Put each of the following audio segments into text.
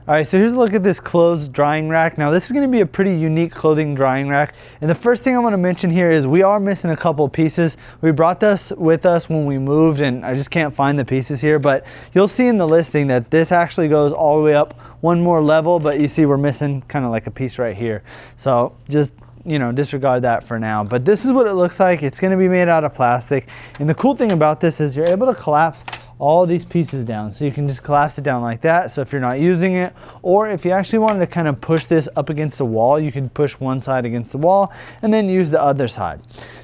All right, so here's a look at this clothes drying rack. Now this is gonna be a pretty unique clothing drying rack. And the first thing I wanna mention here is we are missing a couple of pieces. We brought this with us when we moved and I just can't find the pieces here, but you'll see in the listing that this actually goes all the way up one more level, but you see we're missing kind of like a piece right here. So just, you know, disregard that for now. But this is what it looks like. It's gonna be made out of plastic. And the cool thing about this is you're able to collapse all these pieces down. So you can just collapse it down like that. So if you're not using it, or if you actually wanted to kind of push this up against the wall, you can push one side against the wall and then use the other side.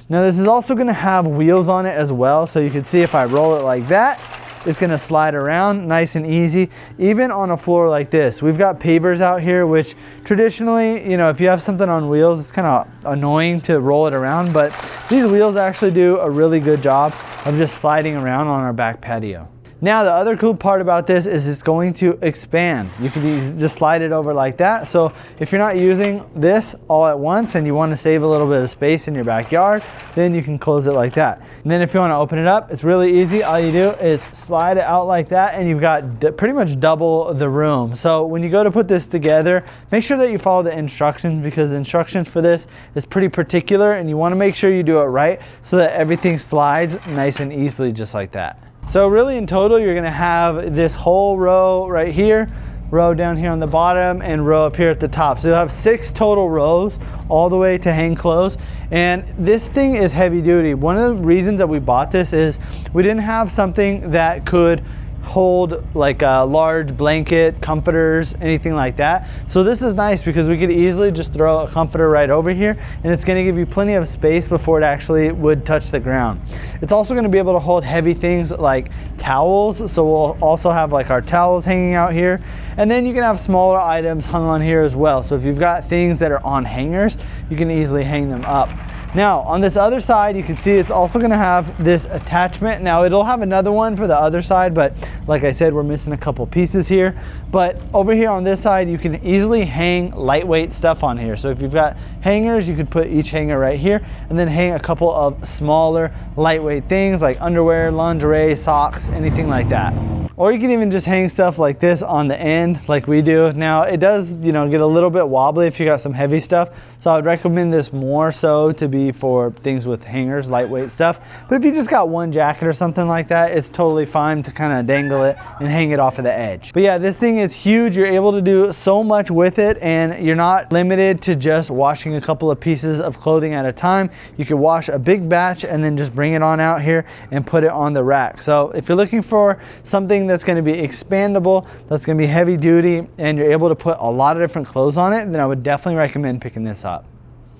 Now this is also gonna have wheels on it as well. So you can see if I roll it like that, it's gonna slide around nice and easy, even on a floor like this. We've got pavers out here, which traditionally, you know, if you have something on wheels, it's kind of annoying to roll it around, but these wheels actually do a really good job of just sliding around on our back patio. Now the other cool part about this is it's going to expand. You can just slide it over like that. So if you're not using this all at once and you want to save a little bit of space in your backyard, then you can close it like that. And then if you want to open it up, it's really easy. All you do is slide it out like that and you've got pretty much double the room. So when you go to put this together, make sure that you follow the instructions, because the instructions for this is pretty particular and you want to make sure you do it right so that everything slides nice and easily just like that. So really in total, you're gonna have this whole row right here, row down here on the bottom, and row up here at the top. So you'll have 6 total rows all the way to hang clothes. And this thing is heavy duty. One of the reasons that we bought this is we didn't have something that could hold like a large blanket, comforters, anything like that. So this is nice because we could easily just throw a comforter right over here and it's gonna give you plenty of space before it actually would touch the ground. It's also gonna be able to hold heavy things like towels. So we'll also have like our towels hanging out here. And then you can have smaller items hung on here as well. So if you've got things that are on hangers, you can easily hang them up. Now on this other side, you can see it's also gonna have this attachment. Now it'll have another one for the other side, but like I said, we're missing a couple pieces here. But over here on this side, you can easily hang lightweight stuff on here. So if you've got hangers, you could put each hanger right here and then hang a couple of smaller lightweight things like underwear, lingerie, socks, anything like that. Or you can even just hang stuff like this on the end like we do. Now it does, you know, get a little bit wobbly if you got some heavy stuff. So I would recommend this more so to be for things with hangers, lightweight stuff. But if you just got one jacket or something like that, it's totally fine to kind of dangle it and hang it off of the edge. But yeah, this thing is huge. You're able to do so much with it and you're not limited to just washing a couple of pieces of clothing at a time. You can wash a big batch and then just bring it on out here and put it on the rack. So if you're looking for something that's going to be expandable, that's going to be heavy duty, and you're able to put a lot of different clothes on it, then I would definitely recommend picking this up.